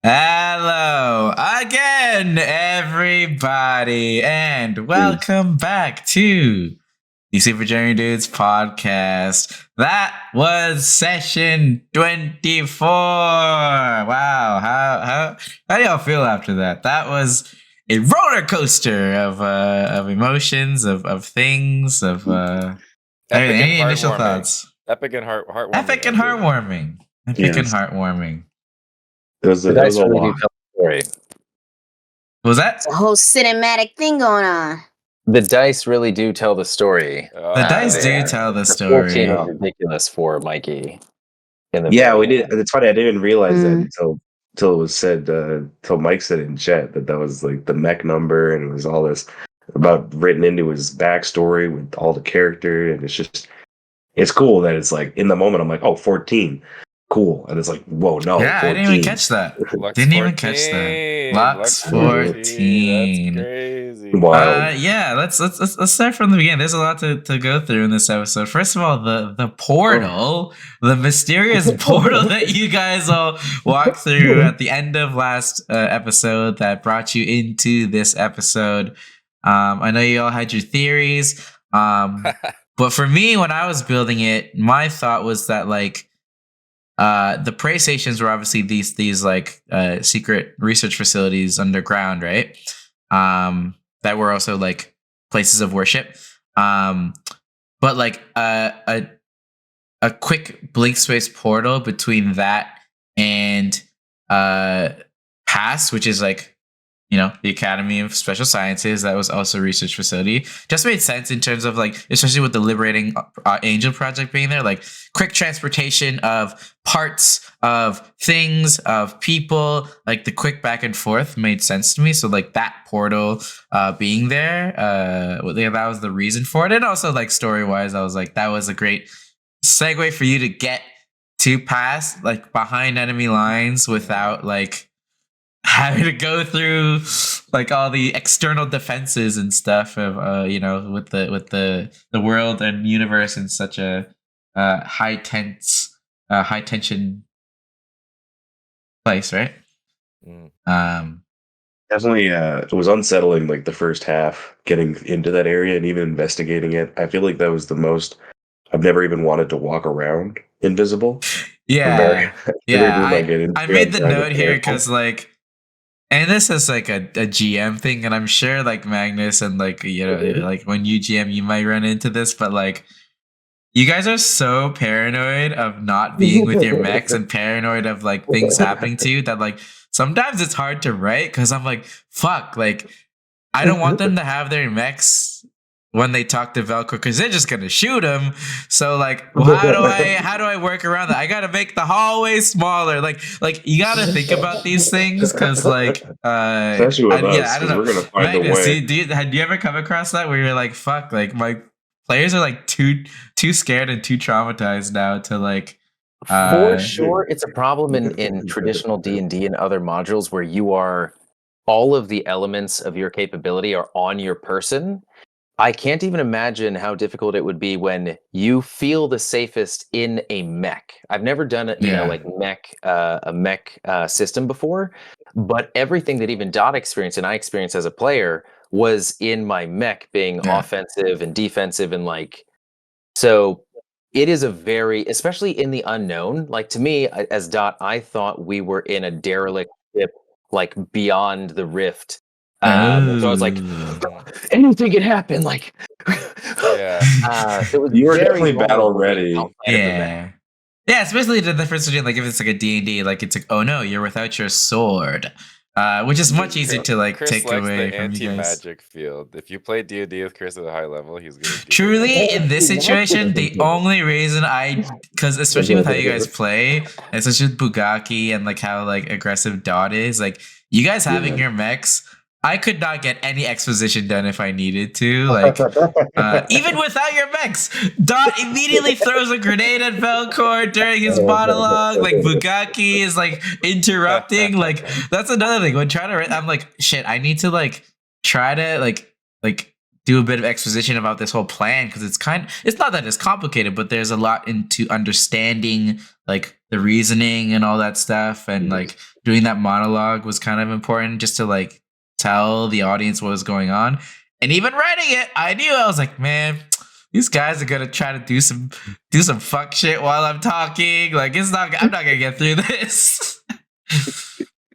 Hello again, everybody, and welcome back to the Super Journey Dudes podcast. That was session 24. Wow, how do y'all feel after that? That was a roller coaster of emotions, of things, of any initial thoughts? Epic and heartwarming. Epic and heartwarming. Epic and heartwarming. It was a lot. What was that? It's a whole cinematic thing going on. The dice really do tell the story. The dice do tell the story. 14 is ridiculous for Mikey. We did. It's funny. I didn't even realize that until it was said. Till Mike said it in chat that was like the mech number, and it was all this about written into his backstory with all the character, and it's cool that it's like in the moment. I'm like, 14. Cool, and it's like, whoa, no. Yeah, 14. I didn't even catch that. Lux 14. That's crazy. Wow. Let's start from the beginning. There's a lot to go through in this episode. First of all, the portal, the mysterious portal that you guys all walked through at the end of last episode that brought you into this episode. I know you all had your theories, but for me, when I was building it, my thought was that like. The prey stations were obviously these like secret research facilities underground, right? That were also like places of worship. But like a quick blink space portal between that and PASS, which is like the Academy of Special Sciences, that was also a research facility, just made sense in terms of like, especially with the Liberating Angel project being there, like quick transportation of parts, of things, of people, like the quick back and forth made sense to me. So like that portal being there, that was the reason for it. And also like story wise, I was like, that was a great segue for you to get to PASS like behind enemy lines without like having to go through like all the external defenses and stuff of with the world and universe in such a high tension place, right? Definitely, it was unsettling. Like the first half, getting into that area and even investigating it. I feel like that was the most. I've never even wanted to walk around invisible. Yeah. I made the note here because like. And this is like a GM thing, and I'm sure like Magnus and like like when you GM, you might run into this, but like you guys are so paranoid of not being with your mechs and paranoid of like things happening to you that like sometimes it's hard to write because I'm like, fuck, like I don't want them to have their mechs when they talk to Velcro because they're just gonna shoot them. So like, well, how do I work around that? I gotta make the hallway smaller. Like you gotta think about these things because like, especially with us, I don't know. We're gonna find Magnus, a way. Do you ever come across that where you're like, fuck, like my players are like too scared and too traumatized now to like. For sure, it's a problem in traditional D&D and other modules where you are all of the elements of your capability are on your person. I can't even imagine how difficult it would be when you feel the safest in a mech. I've never done a mech system before, but everything that even Dot experienced and I experienced as a player was in my mech being offensive and defensive and like. So it is a very, especially in the unknown. Like to me, as Dot, I thought we were in a derelict ship, like beyond the rift. So I was like, anything can happen. Like, you were definitely battle ready. Yeah, especially the difference between like if it's like a D&D, like it's like, oh no, you're without your sword, which is much easier to like Chris take away the from anti-magic field. If you play D&D with Chris at a high level, he's gonna. Truly, in this situation, the only reason because especially with how you guys play, especially with Bugaki and like how like aggressive Dot is, like you guys having your mechs. I could not get any exposition done if I needed to. Like, even without your mechs, Dot immediately throws a grenade at Velcor during his monologue. Like, Bugaki is like interrupting. Like, that's another thing. When trying to write, I'm like, shit, I need to like try to like do a bit of exposition about this whole plan because it's not that it's complicated, but there's a lot into understanding like the reasoning and all that stuff, and like doing that monologue was kind of important just to like tell the audience what was going on. And even writing it, I knew, I was like, man, these guys are gonna try to do some fuck shit while I'm talking. Like I'm not gonna get through this.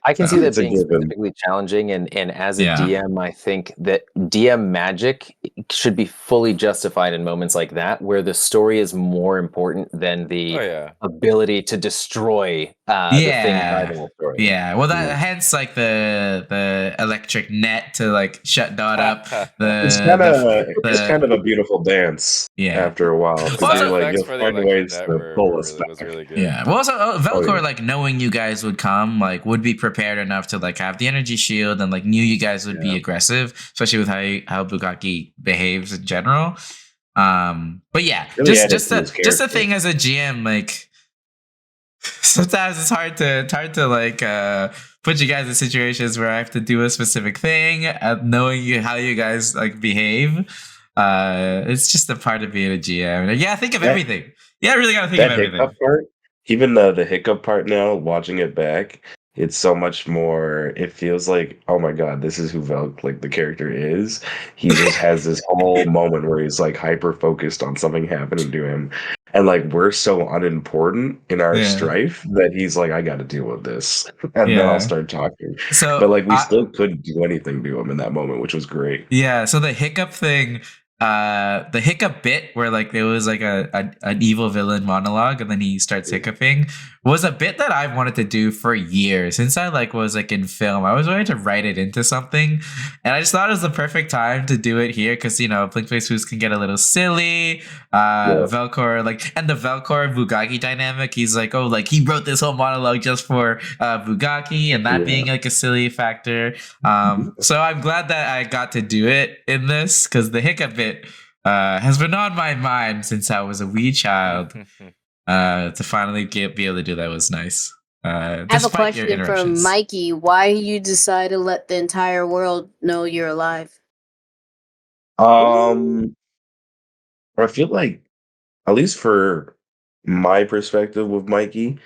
I can see that It's a being given. specifically challenging, and as a Yeah. DM, I think that DM magic should be fully justified in moments like that, where the story is more important than the Oh yeah. ability to destroy the thing Yeah. driving the story. Yeah, well, that hence like the electric net to like shut Dot up. It's The kind of a beautiful dance. Yeah. After a while, The because sound you're like effects you'll for the find electric ways net to were pull us was back. really good. yeah. Well, also Velcor, yeah. like knowing you guys would come, like would be prepared enough to like have the energy shield, and like knew you guys would be aggressive, especially with how Bugaki behaves in general. But yeah, Really added just to his the character. thing as a GM, like sometimes it's hard to like put you guys in situations where I have to do a specific thing, knowing how you guys like behave. It's just a part of being a GM. Yeah, think of everything. Yeah, I really gotta think of That everything. hiccup part, even the hiccup part now, watching it back, it's so much more. It feels like, oh my god, this is who Velk, like the character is. He just has this whole moment where he's like hyper focused on something happening to him, and like we're so unimportant in our Yeah. strife that he's like, I got to deal with this, and then I'll start talking. So, But like we still couldn't do anything to him in that moment, which was great. yeah. So the hiccup thing, the hiccup bit where like there was like an evil villain monologue and then he starts hiccuping was a bit that I've wanted to do for years since I like was like in film. I was wanting to write it into something, and I just thought it was the perfect time to do it here because Blink Face Foods can get a little silly. Velcor, like, and the Velcor Bugaki dynamic, he's like, oh, like he wrote this whole monologue just for Bugaki, and that being like a silly factor. So I'm glad that I got to do it in this because the hiccup bit has been on my mind since I was a wee child. To finally be able to do that was nice. I have a question for Mikey. Why you decide to let the entire world know you're alive? I feel like, at least for my perspective with Mikey,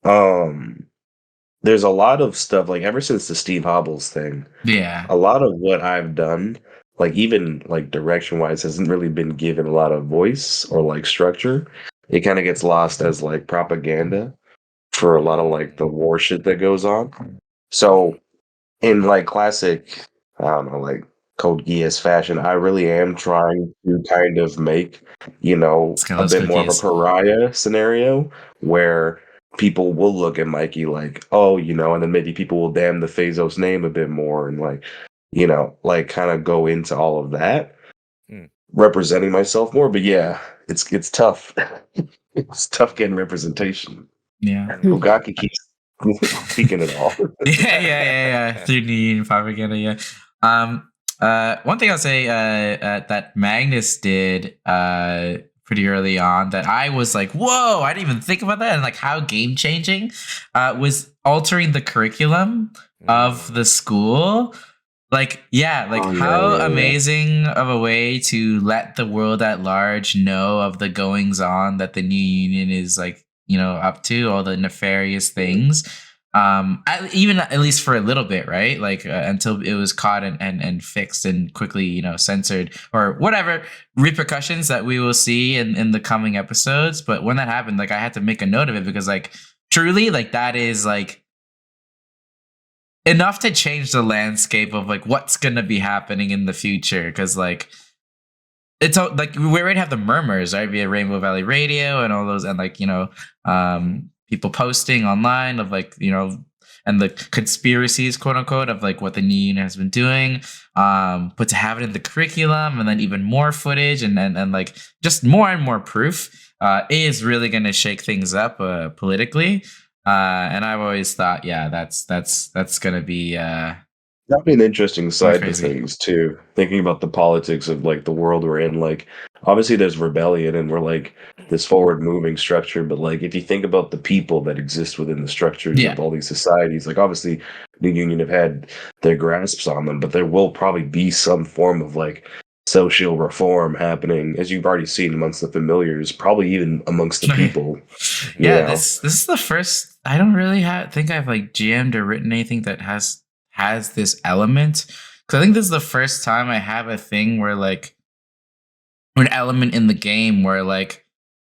there's a lot of stuff, like ever since the Steve Hobbles thing, a lot of what I've done, like even like direction wise, hasn't really been given a lot of voice or like structure. It kind of gets lost as like propaganda for a lot of like the war shit that goes on. So in like classic, I don't know, like Code Geass fashion, I really am trying to kind of make, a bit more of a pariah scenario where people will look at Mikey like, oh, and then maybe people will damn the Phazos name a bit more and like, like kind of go into all of that, representing myself more. But yeah, it's tough. It's tough getting representation. Yeah. Bugaki keeps speaking it all. yeah. Through the propaganda, yeah. One thing I'll say that Magnus did pretty early on that I was like, whoa, I didn't even think about that, and like how game changing was altering the curriculum of the school. Like, how amazing of a way to let the world at large know of the goings on that the new union is like, up to, all the nefarious things. At least for a little bit, right? Like until it was caught and fixed and quickly, censored or whatever repercussions that we will see in the coming episodes. But when that happened, like I had to make a note of it because like truly, like that is like enough to change the landscape of like what's gonna be happening in the future. Because like it's like we already have the murmurs, right, via Rainbow Valley Radio and all those, and like people posting online of like and the conspiracies, quote unquote, of like what the new unit has been doing, but to have it in the curriculum and then even more footage and like just more and more proof is really going to shake things up politically. And I've always thought, that's going to be that'd be an interesting side to things too. Thinking about the politics of like the world we're in, like obviously there's rebellion and we're like this forward moving structure, but like if you think about the people that exist within the structures of all these societies, like obviously the union have had their grasps on them, but there will probably be some form of like social reform happening, as you've already seen amongst the familiars, probably even amongst the people. Yeah, this is the first. I don't really think I've like GM'd or written anything that has this element, because I think this is the first time I have a thing where like an element in the game where like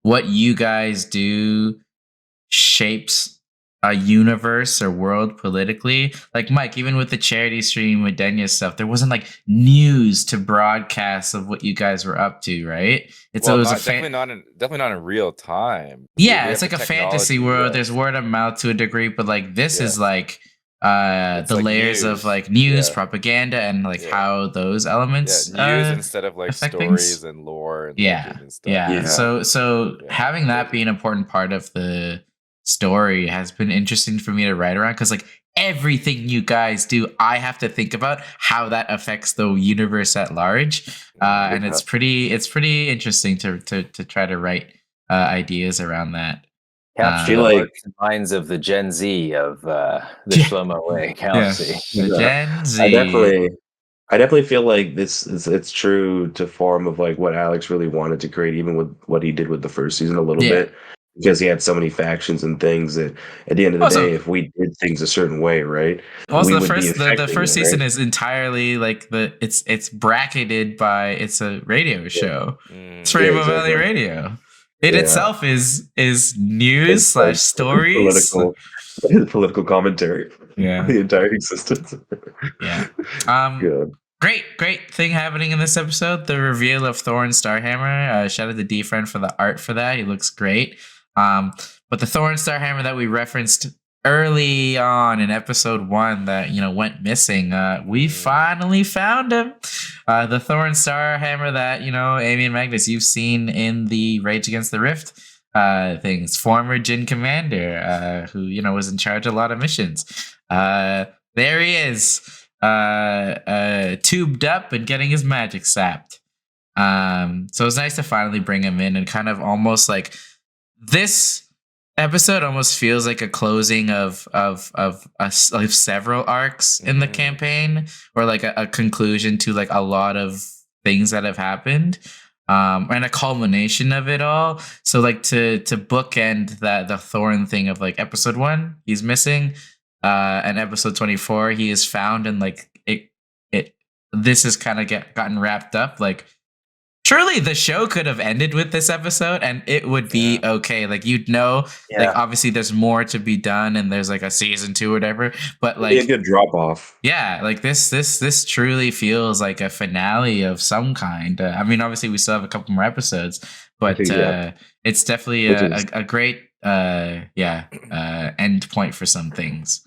what you guys do shapes a universe or world politically. Like Mike, even with the charity stream with Denya stuff, there wasn't like news to broadcast of what you guys were up to, right? It was definitely not in real time. Yeah, it's like a fantasy world. Yes. There's word of mouth to a degree, but like this is like the like layers news. of like news, propaganda, and like how those elements news instead of like stories and lore and legend and stuff. Yeah. So having that be an important part of the story has been interesting for me to write around, because like everything you guys do, I have to think about how that affects the universe at large, and it's pretty interesting to try to write ideas around that. Capture the hearts and minds of the Gen Z of the Shlomo Way galaxy. The Gen Z. I definitely feel like it's true to form of like what Alex really wanted to create, even with what he did with the first season a little bit, because he had so many factions and things that at the end of the day, if we did things a certain way, right? Also, the first season is entirely like it's bracketed by it's a radio show. It's Rainbow Valley Radio. It itself is news / stories, political commentary. The entire existence. Great thing happening in this episode. The reveal of Thorn Starhammer. Shout out to D-Friend for the art for that. He looks great. But the Thorn Starhammer that we referenced early on in episode 1 that went missing, we finally found him. The Thorn Starhammer that Amy and Magnus, you've seen in the Rage Against the Rift things. Former Jin Commander, who was in charge of a lot of missions. There he is, tubed up and getting his magic sapped. So it's nice to finally bring him in, and kind of almost like this episode almost feels like a closing of several arcs in the campaign, or like a conclusion to like a lot of things that have happened, and a culmination of it all. So like to bookend the Thorn thing of like episode 1, he's missing, and episode 24, he is found, and like this has kind of gotten wrapped up. Like truly, the show could have ended with this episode, and it would be okay. Like like obviously there's more to be done, and there's like a season 2 or whatever. But like a good drop off. Yeah, like this truly feels like a finale of some kind. I mean, obviously we still have a couple more episodes, but it's definitely a great end point for some things.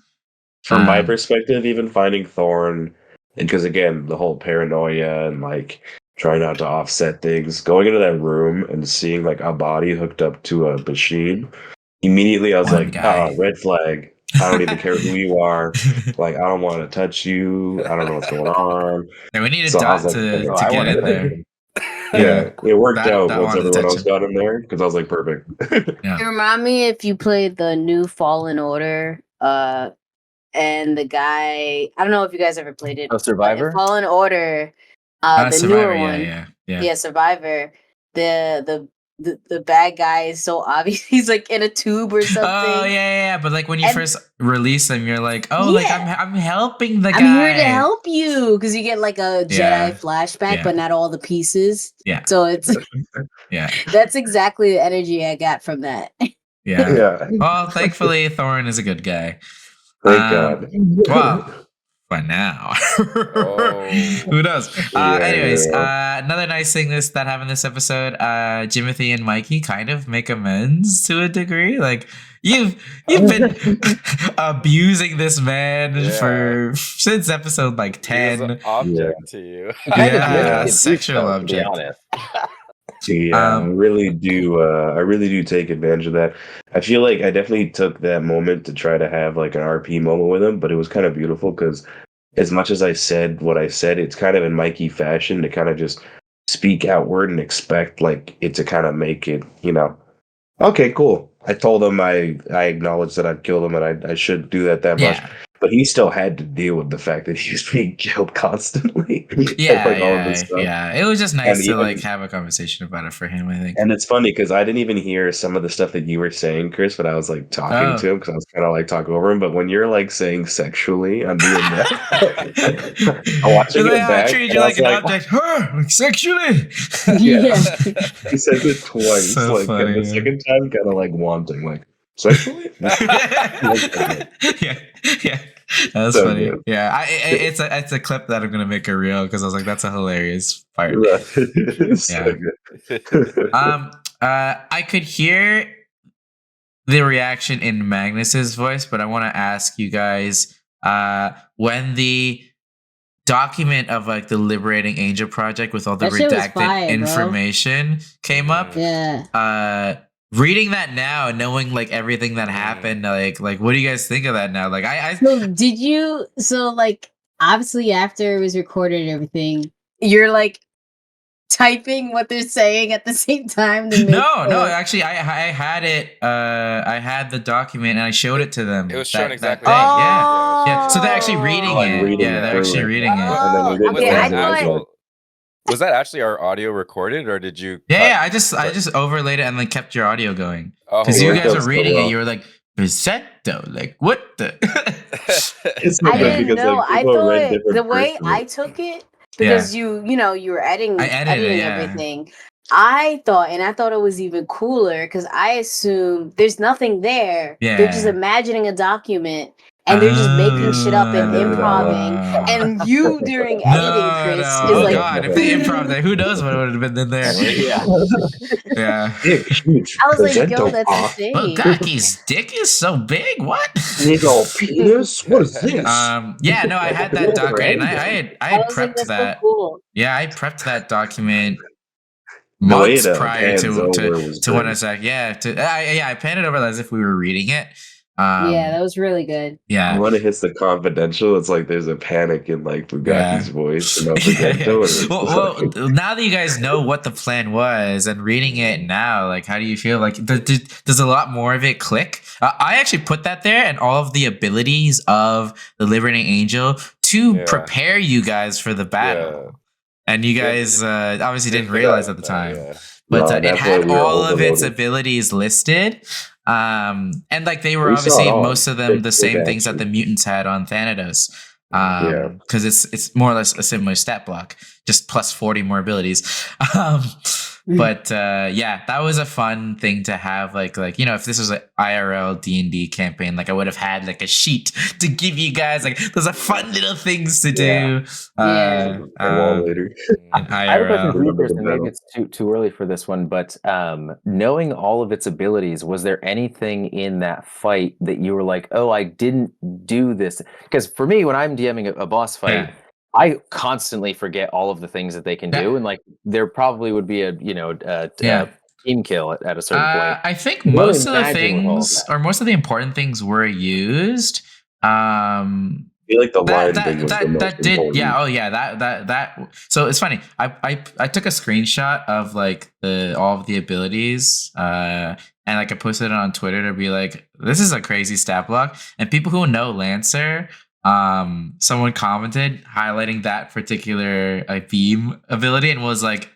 From my perspective, even finding Thorn, because again, the whole paranoia and like trying not to offset things, going into that room and seeing like a body hooked up to a machine, immediately I was red flag. I don't even care who you are. Like, I don't want to touch you. I don't know what's going on. Yeah, we need a dot to get in there. Yeah, it worked out once everyone else got in there, because I was like, perfect. It remind me if you played the new Fallen Order, and the guy, I don't know if you guys ever played it. Survivor? Fallen Order, the Survivor, newer one. Yeah, Survivor. The bad guy is so obvious. He's like in a tube or something. Oh yeah. But like when you first release him, you're like, like I'm helping the guy. I'm here to help you, because you get like a Jedi flashback, but not all the pieces. Yeah. So it's that's exactly the energy I got from that. Yeah. Well, thankfully, Thorn is a good guy. Thank God. Well, for now. Who knows? Anyways, another nice thing that happened this episode, Jimothy and Mikey kind of make amends to a degree. Like you've been abusing this man since episode like 10. He was an object to you. Sexual object. I really do take advantage of that. I feel like I definitely took that moment to try to have like an RP moment with him, but it was kind of beautiful because as much as I said what I said, it's kind of in Mikey fashion to kind of just speak outward and expect like it to kind of make it, okay, cool. I told him I acknowledged that I'd killed him and I should do that much. But he still had to deal with the fact that he was being killed constantly. Yeah, like all of this stuff. yeah. It was just And nice to even like have a conversation about it for him, I think. and it's funny because I didn't even hear some of the stuff that you were saying, Chris, but I was like talking to Oh. him because I was kind of like talking over him. But when you're like saying sexually on the I'm watching it I back. treated and you I like was an like, object, huh? Like sexually. yeah. He says it twice, So like and funny, the man. second time kind of like wanting, like sexually. Yeah, yeah. That's So funny. good. Yeah, it's a clip that I'm gonna make a reel because I was like, that's a hilarious part. It's so Yeah. good. I could hear the reaction in Magnus's voice, but I want to ask you guys, when the document of like the Liberating Angel project with all the That shit was redacted fire, bro. information came up. Yeah. Reading that now and knowing like everything that happened, like what do you guys think of that now? Like I So did you? So like, obviously, after it was recorded and everything, you're like typing what they're saying at the same time to make. no, actually, I had it. I had the document and I showed it to them. It was shown exactly. That thing, Oh. yeah. So they're actually reading like it. reading Yeah, it they're actually through it. reading it. And then we did Was Okay, that I thought. was that actually our audio recorded, or did you? Yeah, I just overlaid it and then kept your audio going Oh, because you worked guys out were so reading well. it. You were like Bizzetto, like what the? It's so I good didn't because know. like I people read thought different the way versions. I took it because you were editing I edited it, yeah. everything. I thought it was even cooler because I assumed there's nothing there. They're just Yeah. imagining a document and they're just making shit up and improving. And you during editing, Chris, is Oh like, god, if they improv that, who knows what would have been in there? Yeah. Yeah. Dick, huge. I was like, yo, Presento that's pop. insane. Bugaki's dick is so big. What? Nigga penis? What is this? Yeah, no, I had that document. And I had was like, prepped that's that. so cool. Yeah, I prepped that document The way months it prior pans to over was when I great. was like, I panned it over as if we were reading it. Yeah, that was really good. Yeah. When it hits the confidential, it's like there's a panic in like Bugaki's voice. And Well, now that you guys know what the plan was and reading it now, like, how do you feel? Like, does a lot more of it click? I actually put that there and all of the abilities of the Liberating Angel to prepare you guys for the battle. And you guys obviously didn't realize at the time. But it had all of its abilities listed. And like they were obviously most of them the same things that the mutants had on Thanatos. Because it's more or less a similar stat block, just plus 40 more abilities. But that was a fun thing to have. Like if this was an IRL D&D campaign, like I would have had like a sheet to give you guys. Like those are fun little things to do. later. I have a question for you, Chris, and maybe it's too early for this one, but knowing all of its abilities, was there anything in that fight that you were like, oh, I didn't do this? Because for me, when I'm DMing a boss fight, I constantly forget all of the things that they can do, and like there probably would be a team kill at a certain point. I think most of the things or most of the important things were used. I feel like the line thing was the most important. That so it's funny. I took a screenshot of like all of the abilities and like I posted it on Twitter to be like, this is a crazy stat block. And people who know Lancer, someone commented highlighting that particular beam ability and was like,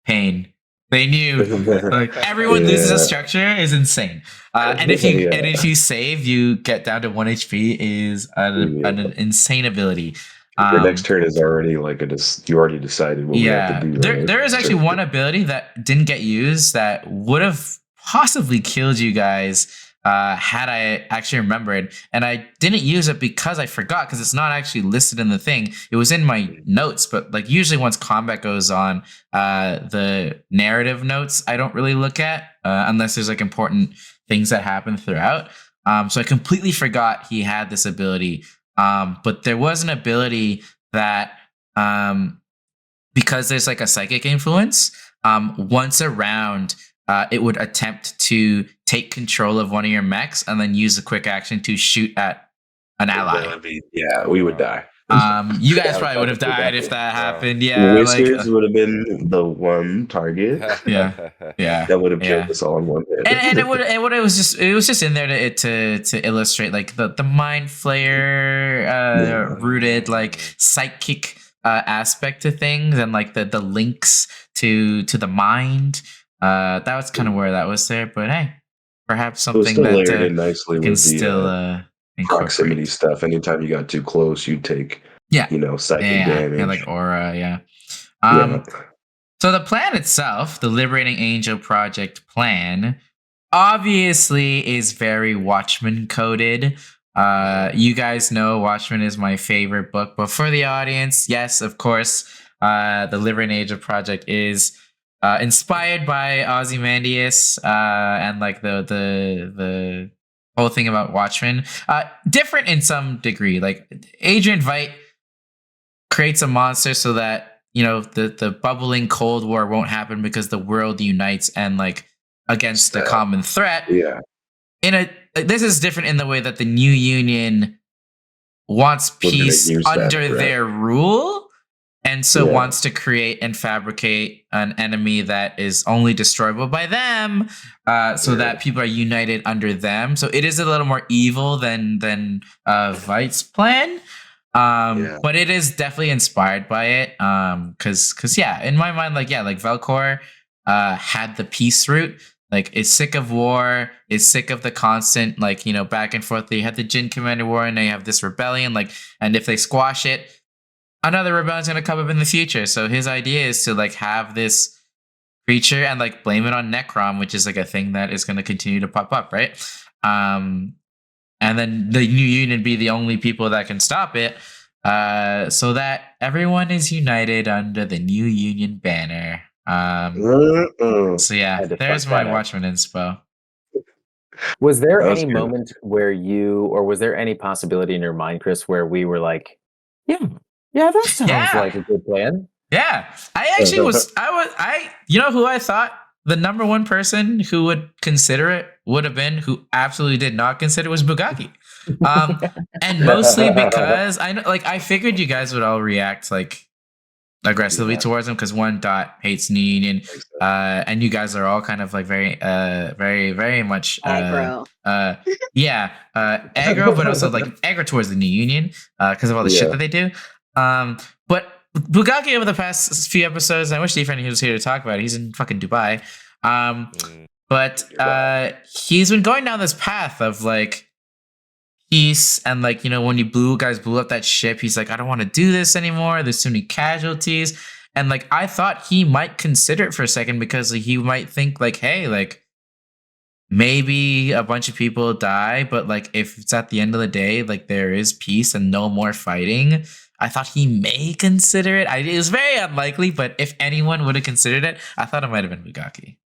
pain. They knew like everyone loses a structure is insane. And if you save, you get down to 1 HP is an insane ability. Your next turn is already like you already decided what we have to do. There is actually one ability that didn't get used that would have possibly killed you guys had I actually remembered, and I didn't use it because I forgot, because it's not actually listed in the thing. It was in my notes, but like usually once combat goes on, the narrative notes I don't really look at unless there's like important things that happen throughout. So I completely forgot he had this ability. But there was an ability that because there's like a psychic influence, once a round, it would attempt to take control of one of your mechs and then use a quick action to shoot at an ally. We would die. You guys Yeah, probably would have that's died if Bugatti. that Wow. happened. Yeah, Wizards would have been the one target yeah. that would have killed Yeah. us all in one hit. And it was just in there to illustrate like the mind flayer rooted like psychic aspect to things, and like the links to the mind. That was kind of where that was there, but hey, perhaps It was something still layered that in nicely can with the still proximity incorporate. stuff. Anytime you got too close, you take Yeah, psychic yeah, damage. like aura, yeah. Yeah. So the plan itself, the Liberating Angel Project plan, obviously is very Watchmen coded. You guys know Watchmen is my favorite book, but for the audience, yes, of course, the Liberating Angel Project is inspired by Ozymandias and like the whole thing about Watchmen. Different in some degree. Like Adrian Veidt creates a monster so that the bubbling Cold War won't happen because the world unites and like against the common threat. Yeah. This is different in the way that the New Union wants We're gonna peace use that under threat. their rule, and so Yeah. wants to create and fabricate an enemy that is only destroyable by them, so that people are united under them. So it is a little more evil than Veidt's plan. But it is definitely inspired by it. Cause yeah, in my mind, like Velcor had the peace route, like is sick of war, is sick of the constant back and forth. They had the Jin Commander War, and they have this rebellion, and if they squash it, another rebellion's gonna come up in the future. So his idea is to have this creature and blame it on Necrom, which is a thing that is gonna continue to pop up, right? And then the New Union be the only people that can stop it, so that everyone is united under the New Union banner. So yeah, there's my Watchmen inspo. Was there That was any good. moment where was there any possibility in your mind, Chris, where we were like, yeah, that sounds like a good plan? Yeah, I actually you know who I thought the number one person who would consider it would have been, who absolutely did not consider it, was Bugatti. And mostly because I figured you guys would all react aggressively towards him, because Dot hates New Union, and you guys are all kind of very very much aggro. Aggro, but also aggro towards the New Union because of all the shit that they do. But Bugatti over the past few episodes, I wish Stephen was here to talk about it. He's in fucking Dubai. But he's been going down this path of peace, and when you guys blew up that ship, he's like, I don't want to do this anymore. There's too many casualties. And I thought he might consider it for a second, because he might think hey, maybe a bunch of people die, but if it's at the end of the day, there is peace and no more fighting, I thought he may consider it. It was very unlikely, but if anyone would have considered it, I thought it might have been Bugatti.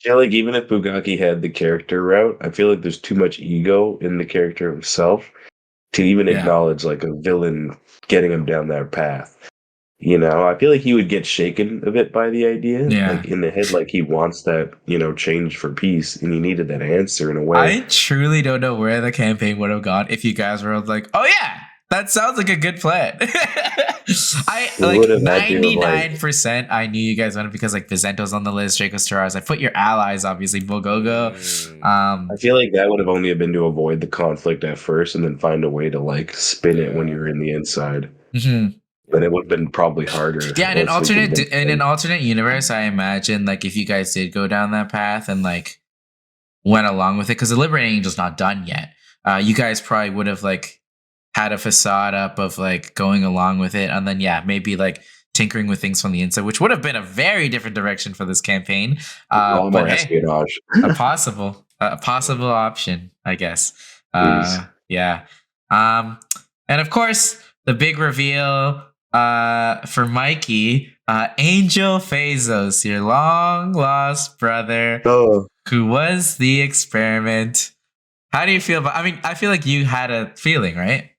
Yeah, even if Bugatti had the character route, I feel there's too much ego in the character himself to even acknowledge a villain getting him down that path. I feel he would get shaken a bit by the idea. Yeah. In the head, he wants that, change for peace, and he needed that answer in a way. I truly don't know where the campaign would have gone if you guys were oh yeah, that sounds like a good plan. I 99%. I knew you guys wanted, because Vizento's on the list, Draco Staraz. I put your allies, obviously, Bogogo. I feel that would have only been to avoid the conflict at first, and then find a way to spin it when you're in the inside. Mm-hmm. But it would have been probably harder. Yeah, in an alternate universe, I imagine if you guys did go down that path and went along with it, because the Liberating Angel's not done yet. You guys probably would have had a facade up of going along with it, and then maybe tinkering with things from the inside, which would have been a very different direction for this campaign. But more espionage. a possible option, I guess. Yeah. And of course, the big reveal for Mikey, Angel Phazos, your long lost brother, who was the experiment. How do you feel about? I feel you had a feeling, right?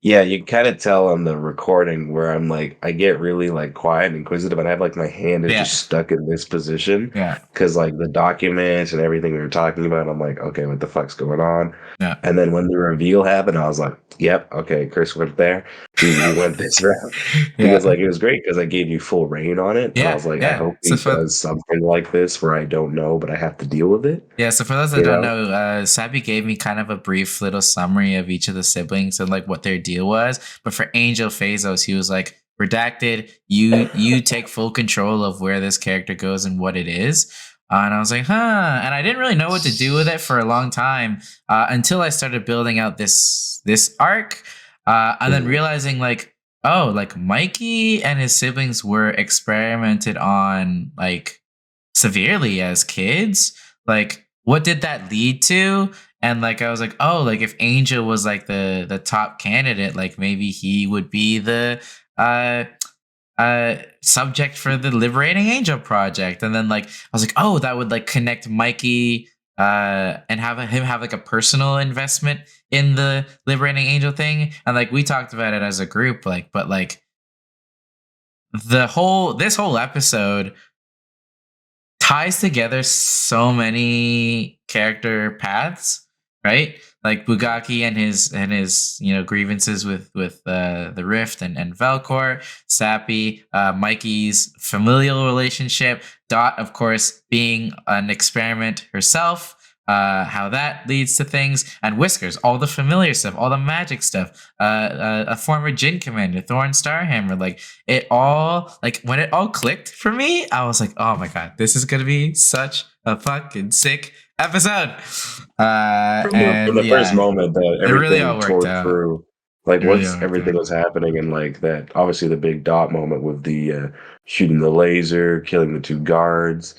Yeah, you kind of tell on the recording where I'm I get really quiet and inquisitive, and I have my hand is just stuck in this position. Yeah. Because the documents and everything we were talking about, I'm okay, what the fuck's going on? Yeah. And then when the reveal happened, I was yep, okay, Chris went there. he went this route. Because like it was great because I gave you full reign on it. And I was like, I hope he does something like this where I don't know, but I have to deal with it. Yeah, so for those that don't know, Sappy gave me kind of a brief little summary of each of the siblings and like what their deal was. But for Angel Phazos, he was like, redacted, you take full control of where this character goes and what it is. And I was like, huh. And I didn't really know what to do with it for a long time until I started building out this arc. And then realizing like, oh, like Mikey and his siblings were experimented on like severely as kids. Like, what did that lead to? And like, I was like, oh, like if Angel was like the top candidate, like maybe he would be the subject for the Liberating Angel project. And then like, I was like, oh, that would like connect Mikey and have him have like a personal investment in the Liberating Angel thing. And like, we talked about it as a group, like, but like this whole episode ties together so many character paths, right? Like Bugaki and his grievances with the Rift and Velcor, Sappy, Mikey's familial relationship, Dot, of course, being an experiment herself, how that leads to things, and Whiskers, all the familiar stuff, all the magic stuff, a former Jin commander, Thorn Starhammer, like it all, like when it all clicked for me, I was like, oh my god, this is gonna be such a fucking sick episode. From the first moment that everything really tore through, like once everything was out. happening, and like that, obviously the big Dot moment with the shooting the laser, killing the two guards,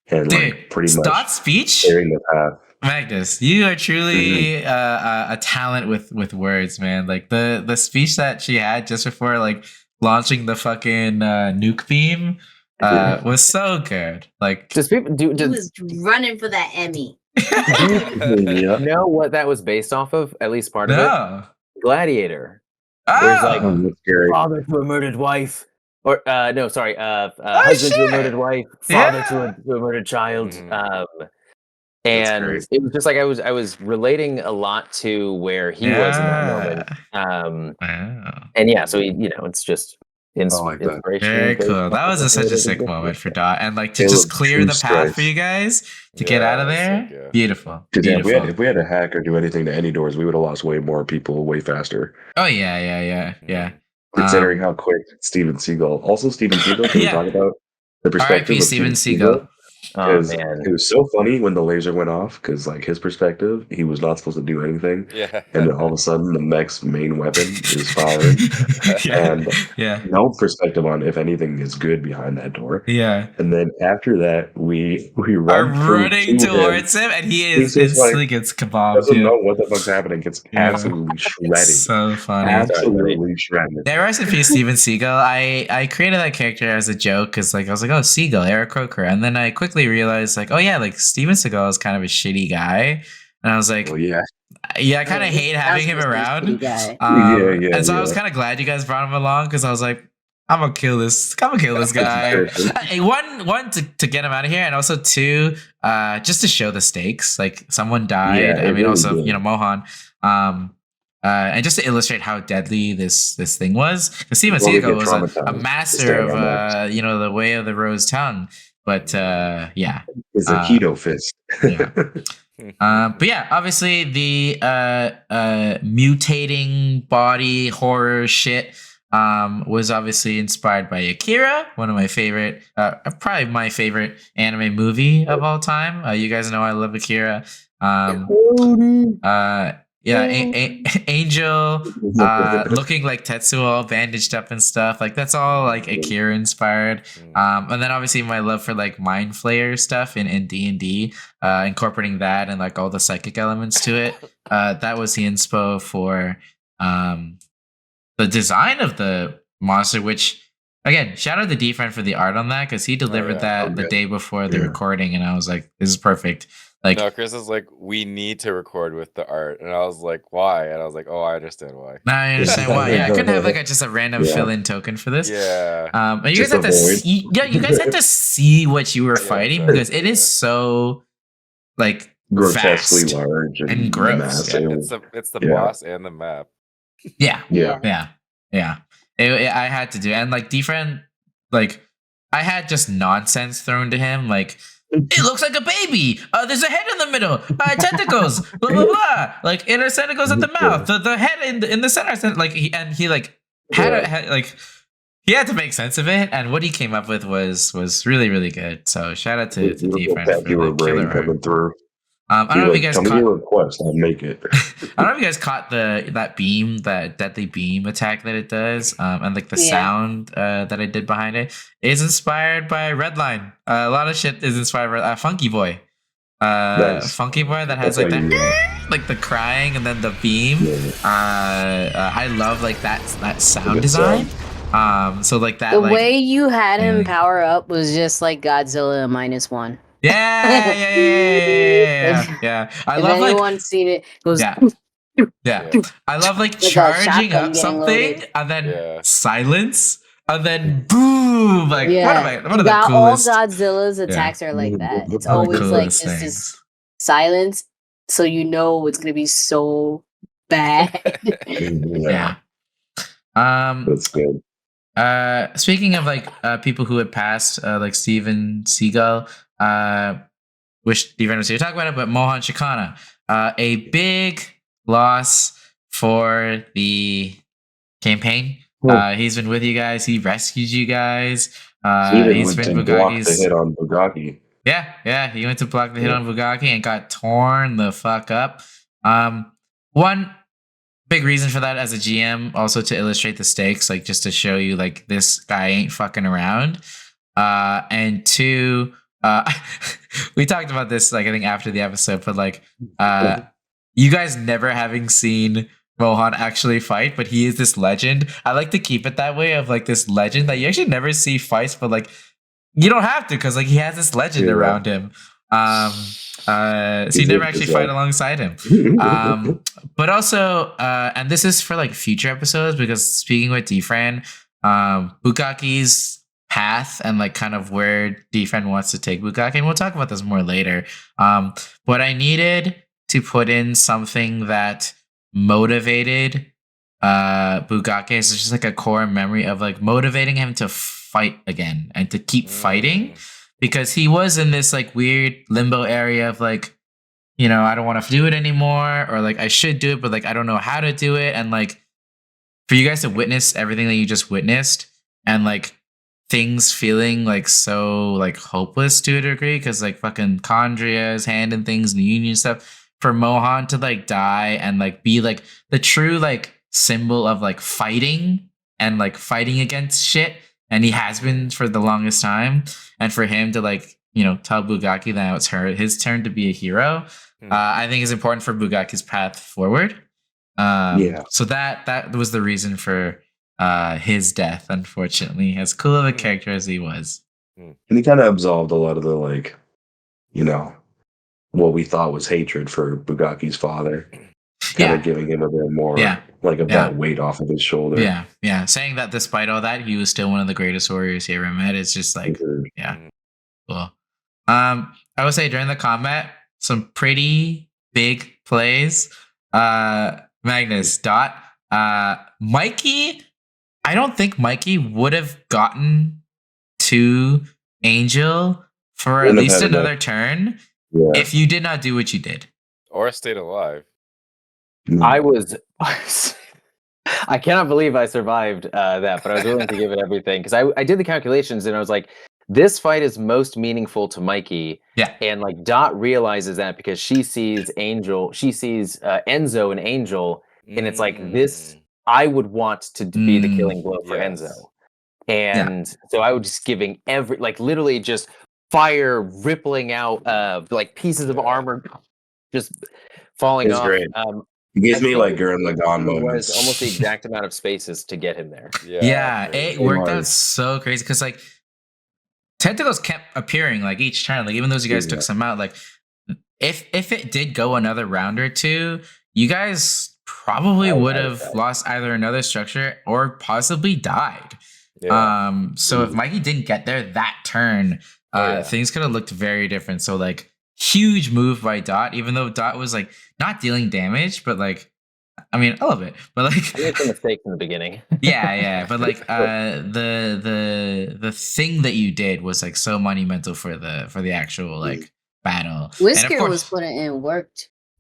and like pretty much Dot's speech, clearing the path. Magnus, you are truly a talent with words, man. Like the speech that she had just before like launching the fucking nuke beam was so good. Like, he was running for that Emmy. Know what that was based off of? At least part of it. Gladiator. Where he's like father to a murdered wife, or husband to a murdered wife, father to a murdered child. And it was just like I was relating a lot to where he was in that moment. And yeah, so it's just inspiration. Very cool. That was such a sick moment for Dot, and like to just clear the path for you guys to get out of there. So beautiful. If we had a hack or do anything to any doors, we would have lost way more people way faster. Oh yeah. Considering how quick Steven Seagal. Also, Steven Seagal. Can we talk about the perspective of Steven Seagal? Oh man, it was so funny when the laser went off because, like, his perspective, he was not supposed to do anything. Yeah. And then all of a sudden, the mech's main weapon is firing. And no perspective on if anything is good behind that door. Yeah. And then after that, we are running towards him, and he instantly gets kebabbed. Doesn't know what the fuck's happening. Gets absolutely shredded. So funny. Absolutely shredded. Yeah, rest in peace, Steven Seagal. I created that character as a joke because, like, I was like, oh, Seagal, Eric Croker, and then I quickly realized, like, oh yeah, like Steven Seagal is kind of a shitty guy, and I was like, I kind of hate having him around. And so I was kind of glad you guys brought him along because I was like, I'm gonna kill this guy. One to get him out of here, and also two, just to show the stakes. Like someone died. I mean, also Mohan. And just to illustrate how deadly this thing was, because Steven Seagal was a master of the way of the rose tongue. But it's a keto fist. But yeah, obviously the mutating body horror shit was obviously inspired by Akira, one of my favorite, probably my favorite anime movie of all time. You guys know I love Akira. Angel looking like Tetsuo, all bandaged up and stuff. Like that's all like Akira inspired. And then obviously my love for like Mind Flayer stuff in D&D, incorporating that and like all the psychic elements to it. That was the inspo for the design of the monster, which again, shout out to D-Friend for the art on that because he delivered that the day before the recording, and I was like, this is perfect. Like, no, Chris is like, we need to record with the art, and I was like, why? And I was like, oh, I understand why. Now I understand why. Yeah, I couldn't have like just a random fill-in token for this. Yeah. And you guys have to see. Yeah, you guys have to see what you were fighting because it is so like grotesquely vast large and gross. Yeah, it's the boss and the map. Yeah. Yeah. I had to do it. And like different, like I had just nonsense thrown to him. Like, it looks like a baby. There's a head in the middle. Tentacles. Blah blah blah. Like inner tentacles at the mouth. The head in the center. Like he like had like he had to make sense of it. And what he came up with was really really good. So shout out to D-Friend for your the killer brain coming art. through. I don't know if you guys tell me caught. your request. I'll make it. I don't know if you guys caught that beam, that deadly beam attack that it does, and like the sound that I did behind it is inspired by Redline. A lot of shit is inspired by Funky Boy. Nice. Funky Boy that has like that, like the crying and then the beam. Yeah. I love like that sound design. So like that. The like, way you had him power up was just like Godzilla -1. Yeah. I love like anyone seen it goes. Yeah. I love like a charging shotgun up getting something loaded. and then silence and then boom. Like Yeah, one of the coolest. All Godzilla's attacks are like that. It's One of the always like coolest just things. this silence, so you know it's gonna be so bad. Yeah. That's good. Speaking of like people who had passed, like Steven Seagal, wish Steven was here to talk about it, but Mohan Shikana, a big loss for the campaign. He's been with you guys. He rescued you guys. He's been Bugaki's. The hit on Bugaki. Yeah. He went to block the hit on Bugaki and got torn the fuck up. One big reason for that as a GM, also to illustrate the stakes, like just to show you like this guy ain't fucking around. And two, we talked about this like I think after the episode, but like you guys never having seen Mohan actually fight, but he is this legend. I like to keep it that way, of like this legend that you actually never see fights, but like you don't have to because like he has this legend around him. So you never actually fight alongside him. But also, and this is for like future episodes, because speaking with D-Fran, Bukaki's path and like kind of where D-Fran wants to take Bukaki, and we'll talk about this more later. But I needed to put in something that motivated Bukaki. It's just like a core memory of like motivating him to fight again and to keep fighting, because he was in this like weird limbo area of like, you know, I don't want to do it anymore, or like I should do it, but like I don't know how to do it. And like for you guys to witness everything that you just witnessed and like things feeling like so like hopeless to a degree, because like fucking Chondria's hand and things and the Union stuff, for Mohan to like die and like be like the true like symbol of like fighting and like fighting against shit, and he has been for the longest time, and for him to like, you know, tell Bugaki that it's his turn to be a hero, I think is important for Bugaki's path forward. So that was the reason for his death, unfortunately, as cool of a character as he was. And he kind of absolved a lot of the like, you know, what we thought was hatred for Bugaki's father. Kind of giving him a bit more like of that weight off of his shoulder. Yeah. Saying that despite all that, he was still one of the greatest warriors he ever met. It's just like, cool. I would say during the combat, some pretty big plays. Magnus, Dot, Mikey. I don't think Mikey would have gotten to Angel for at least another turn if you did not do what you did. Or stayed alive. I cannot believe I survived that, but I was willing to give it everything, because I did the calculations and I was like, this fight is most meaningful to Mikey. Yeah. And like Dot realizes that because she sees Enzo and Angel, and it's like, this, I would want to be the killing blow for Enzo. And so I was just giving literally just fire rippling out like pieces of armor just falling off. Great. It gives me like Gurren Lagann moments. Was almost the exact amount of spaces to get him there. It worked out so crazy, because like tentacles kept appearing like each turn. Like even though you guys took some out, like if it did go another round or two, you guys probably would have lost either another structure or possibly died. So if Mikey didn't get there that turn, things could have looked very different. So like huge move by Dot, even though Dot was like not dealing damage, but like I mean, a little bit, but like, We made some mistakes in the beginning. yeah, but like, the thing that you did was like so monumental for the actual like battle. And of Whisker course, was putting in work.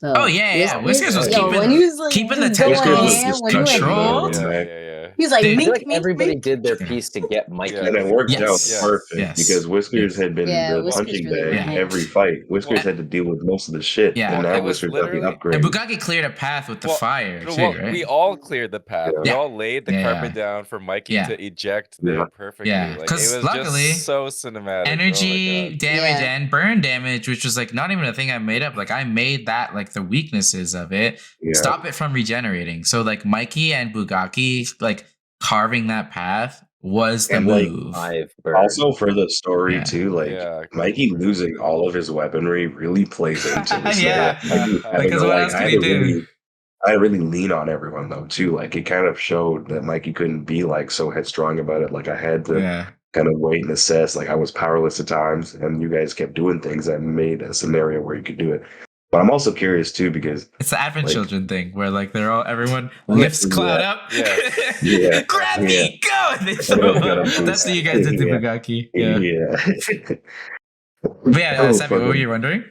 So oh yeah, Whiskers was yo, when he was like keeping the just going tentacles Whiskers was ham, just when he went controlled. ham, Yeah. he was like, Dude. I feel mink, like everybody mink. did their Yeah. piece to get Mikey. Yeah. And it worked out Yes. perfect Yes. because Whiskers Yes. had been Yeah, the Whiskers punching really bag went every ham. fight. Whiskers Well, had to deal with most of the shit, Yeah. and Well, now it was Whiskers got the literally- upgrade. And Bugatti cleared a path with the fire too, well, right? we all cleared the path. We Yeah. all laid the Yeah, carpet yeah. down for Mikey Yeah. to eject there Yeah. perfectly. Yeah, Like it 'cause was luckily, just so cinematic. Energy Oh my damage Yeah. and burn damage, which was like not even a thing I made up. Like I made that like the weaknesses of it, Yeah. stop it from regenerating. So like Mikey and Bugaki like carving that path was the And, like, move. 5 burn. Also, for the story Yeah. too, like Yeah. Mikey losing all of his weaponry really plays into this. Yeah. Because what else can he do? I really lean on everyone though too. Like it kind of showed that Mikey couldn't be like so headstrong about it. Like I had to Yeah. kind of wait and assess. Like I was powerless at times, and you guys kept doing things that made a scenario where you could do it. But I'm also curious too because It's the Advent like- Children thing where like everyone lifts Cloud Yeah. up. Yeah. Grab me, go! And they throw Everyone's him got a up. That's boost. what you guys did to Yeah. Bugaki. Yeah. But yeah, Oh, Sammy, what were fucking- you wondering?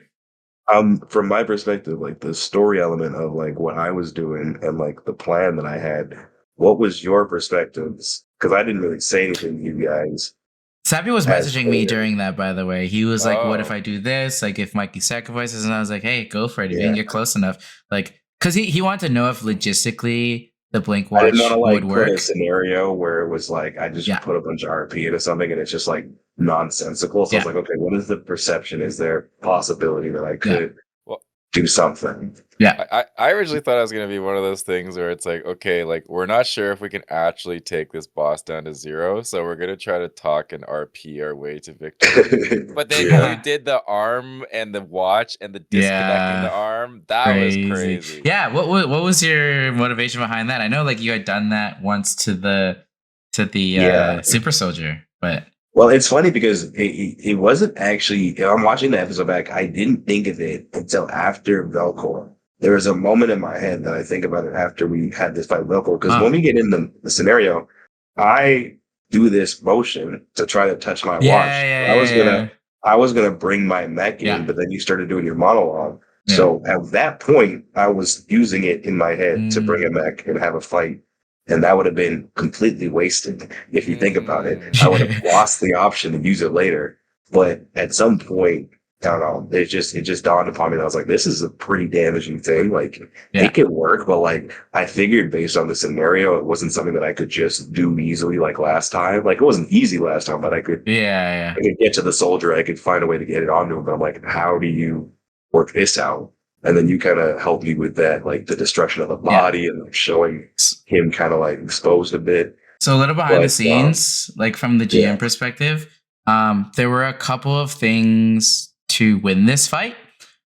From my perspective, like the story element of like what I was doing and like the plan that I had, what was your perspectives? Because I didn't really say anything to you guys. Sappy was As messaging me player. during that, by the way. He was like, what if Oh. I do this? Like, if Mikey sacrifices? And I was like, hey, go for it. If you Yeah. can get close enough. Like, because he wanted to know if logistically the Blink I Watch didn't want to like would put a work. scenario where it was like I just Yeah. put a bunch of RP into something and it's just like nonsensical. So I was Yeah. like, okay, what is the perception? Is there a possibility that I could Well- do something? I originally thought it was gonna be one of those things where it's like, okay, like we're not sure if we can actually take this boss down to 0, so we're gonna try to talk and RP our way to victory. But then Yeah. you did the arm and the watch and the disconnecting Yeah. the arm. That was crazy. Yeah. What was your motivation behind that? I know like you had done that once to the Yeah. Super Soldier, but Well, it's funny because it wasn't actually. I'm watching the episode back. I didn't think of it until after Velcor. There was a moment in my head that I think about it after we had this fight with Velcor. Because when we get in the scenario, I do this motion to try to touch my watch. I was gonna bring my mech in, Yeah. but then you started doing your monologue. Yeah. So at that point, I was using it in my head to bring a mech and have a fight. And that would have been completely wasted if you think about it. I would have lost the option to use it later. But at some point, I don't know, it just dawned upon me that I was like, this is a pretty damaging thing. Like it could work, but like I figured based on the scenario, it wasn't something that I could just do easily like last time. Like it wasn't easy last time, but I could yeah. I could get to the soldier, I could find a way to get it onto him. But I'm like, how do you work this out? And then you kind of helped me with that, like the destruction of the body and like showing him kind of like exposed a bit. So a little behind the But, scenes, like from the GM yeah. perspective, there were a couple of things to win this fight.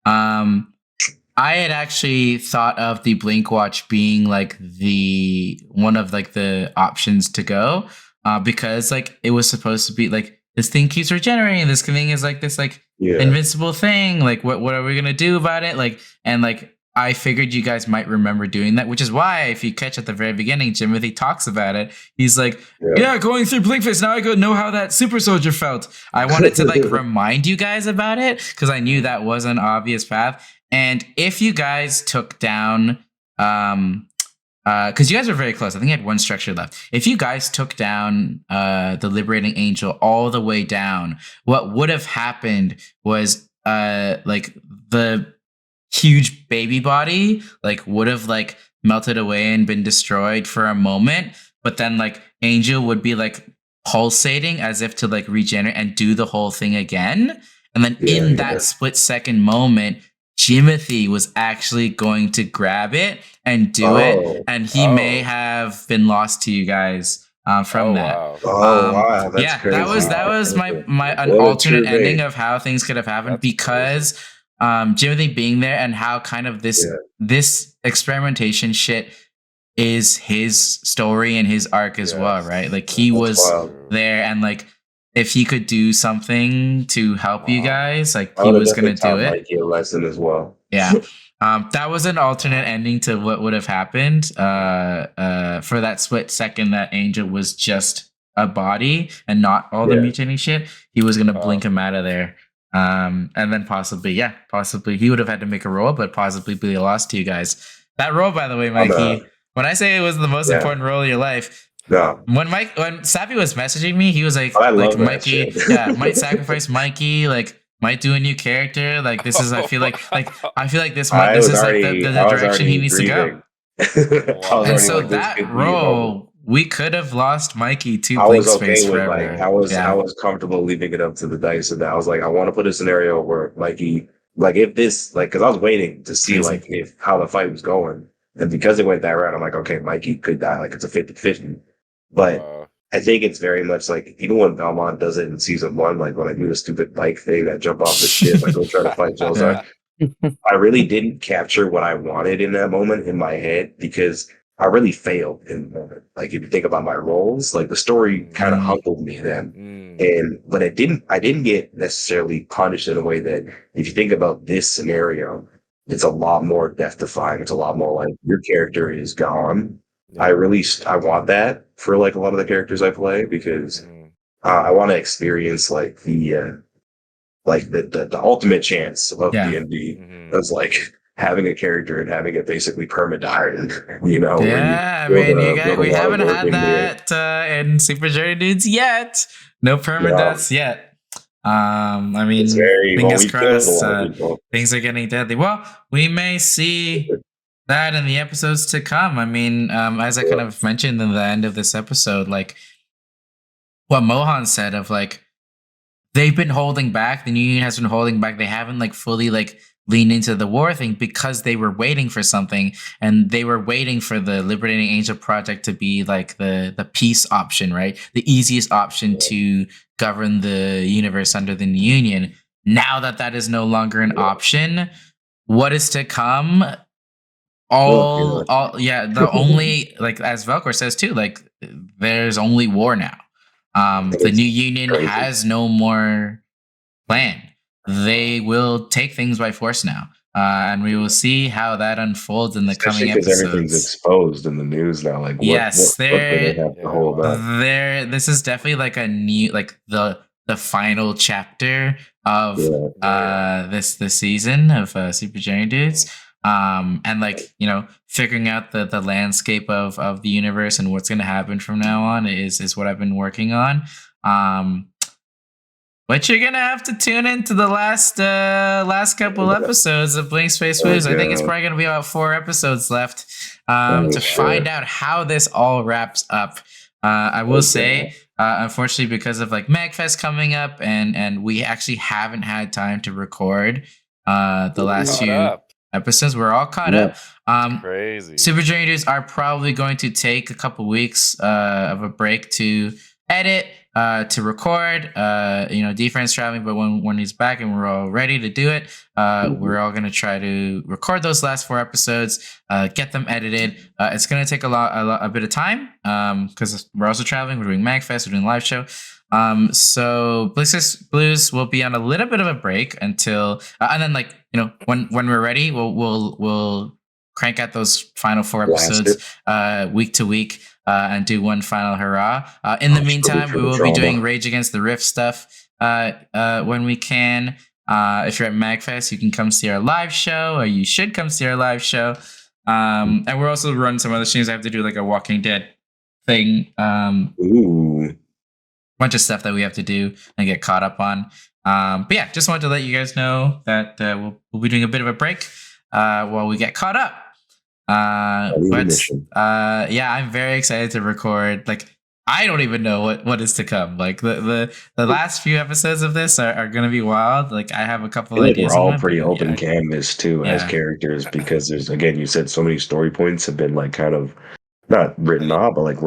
I had actually thought of the Blink Watch being like the one of like the options to go, because like it was supposed to be like this thing keeps regenerating. This thing is like this like invincible thing. Like what are we gonna do about it? Like and like I figured you guys might remember doing that, which is why if you catch at the very beginning, Jimothy talks about it. He's like, yeah, going through Blinkfist, now I go know how that super soldier felt. I wanted to like remind you guys about it because I knew that was an obvious path. And if you guys took down because you guys were very close. I think you had one structure left. If you guys took down the Liberating Angel all the way down, what would have happened was like the huge baby body like would have like melted away and been destroyed for a moment, but then like Angel would be like pulsating as if to like regenerate and do the whole thing again. And then in that split second moment, Jimothy was actually going to grab it and do it, and he may have been lost to you guys from that. Wow. Wow, that's yeah, crazy. that was my an What a alternate true ending bait. of how things could have happened That's because Jimothy being there and how kind of this experimentation shit is his story and his arc as well, right? Like he was wild. there, and like if he could do something to help you guys, like I he would've was gonna definitely do taught it. Mikey a lesson as well. Yeah. That was an alternate ending to what would have happened. For that split second, that Angel was just a body and not all the Yeah. mutating shit. He was gonna Oh. blink him out of there. And then possibly he would have had to make a roll, but possibly be a loss to you guys. That roll, by the way, Mikey. When I say it was the most important role of your life, No, when Sappy was messaging me, he was like, I love that Mikey, shit. yeah, might sacrifice Mikey, like might do a new character. Like this is, I feel like this I this was is like already, the I was direction already he needs to go. grieving. I was And And already so like, this that could be a moment. role, we could have lost Mikey to I blank was space okay with forever. like I was Yeah. comfortable leaving it up to the dice, and I was like, I want to put a scenario where Mikey, like if this, like, because I was waiting to see Crazy. like if how the fight was going, and because it went that route, I'm like, okay, Mikey could die, like it's a 50-50. But I think it's very much like even when Belmont does it in season 1, like when I do the stupid bike thing, I jump off the ship, I go try to fight Jelzar. I really didn't capture what I wanted in that moment in my head because I really failed in the moment. Like if you think about my roles, like the story kind of humbled me then. But I didn't get necessarily punished in a way that if you think about this scenario, it's a lot more death defying. It's a lot more like your character is gone. I want that for like a lot of the characters I play because I want to experience like the ultimate chance of D&D. It's like having a character and having it basically perma-die, you know. Yeah, where you man, build a we lot of haven't work had into it. that in Super Journey Dudes yet. No permadeaths yet. I mean, It's very well. fingers We killed a crossed. lot of people. Things are getting deadly. Well, we may see that in the episodes to come. I mean, as I kind of mentioned in the end of this episode, like what Mohan said of like they've been holding back. The New Union has been holding back. They haven't like fully like leaned into the war thing because they were waiting for something, and they were waiting for the Liberating Angel Project to be like the peace option, right? The easiest option to govern the universe under the New Union. Now that is no longer an option, what is to come? The only, like as Velcor says too, like there's only war now. The New Union has no more plan. They will take things by force now, and we will see how that unfolds in the coming episodes. Everything's exposed in the news now. Like, what do they have to hold up? This is definitely like a new, like the final chapter of this season of Super Journey Dudes. And like, you know, figuring out the landscape of the universe and what's going to happen from now on is what I've been working on. But you're gonna have to tune into the last couple episodes of Blank Space Foods. I think it's probably gonna be about 4 episodes left to find out how this all wraps up. I will say, unfortunately, because of like MagFest coming up, and we actually haven't had time to record the last few episodes. We're all caught up. Crazy. Super Journey Dudes are probably going to take a couple weeks of a break to edit, to record. You know, D-Friend's traveling, but when he's back and we're all ready to do it, we're all going to try to record those last 4 episodes, get them edited. It's going to take a bit of time because we're also traveling. We're doing MagFest. We're doing a live show. So Blues will be on a little bit of a break until, and then like, you know, when we're ready, we'll crank out those final 4 episodes week to week and do one final hurrah. In the meantime, we will be doing Rage Against the Rift stuff when we can. If you're at MagFest, you can come see our live show, or you should come see our live show. And we're also running some other streams. I have to do like a Walking Dead thing. Bunch of stuff that we have to do and get caught up on. But yeah, just wanted to let you guys know that we'll be doing a bit of a break while we get caught up. Yeah, I'm very excited to record. Like, I don't even know what is to come. Like the last few episodes of this are gonna be wild. Like I have a couple ideas. We're all pretty open canvas too as characters, because there's, again, you said so many story points have been like kind of not written off, but like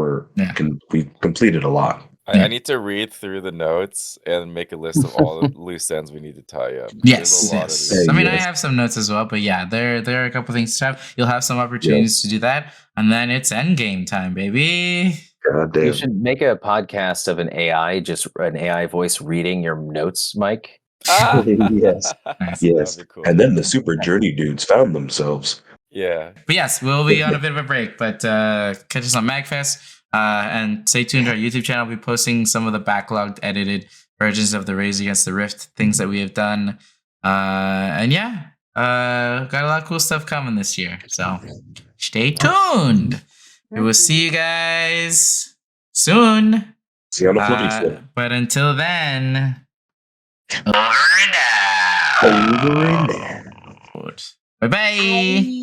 we've completed a lot. I need to read through the notes and make a list of all the loose ends we need to tie up. Yes. I mean, I have some notes as well, but yeah, there are a couple things to have. You'll have some opportunities to do that, and then it's endgame time, baby. God damn. You should make a podcast of an AI voice reading your notes, Mike. Yes. Nice. Yes. That'd be cool. And then the Super Journey dudes found themselves. Yeah. But yes, we'll be on a bit of a break, but catch us on MagFest. And stay tuned to our YouTube channel. We'll be posting some of the backlogged, edited versions of the Raise Against the Rift things that we have done. And yeah, got a lot of cool stuff coming this year. So stay tuned. We will see you guys soon. See you on the flippy flip. But until then, over and out. Over and out. Bye bye. Bye.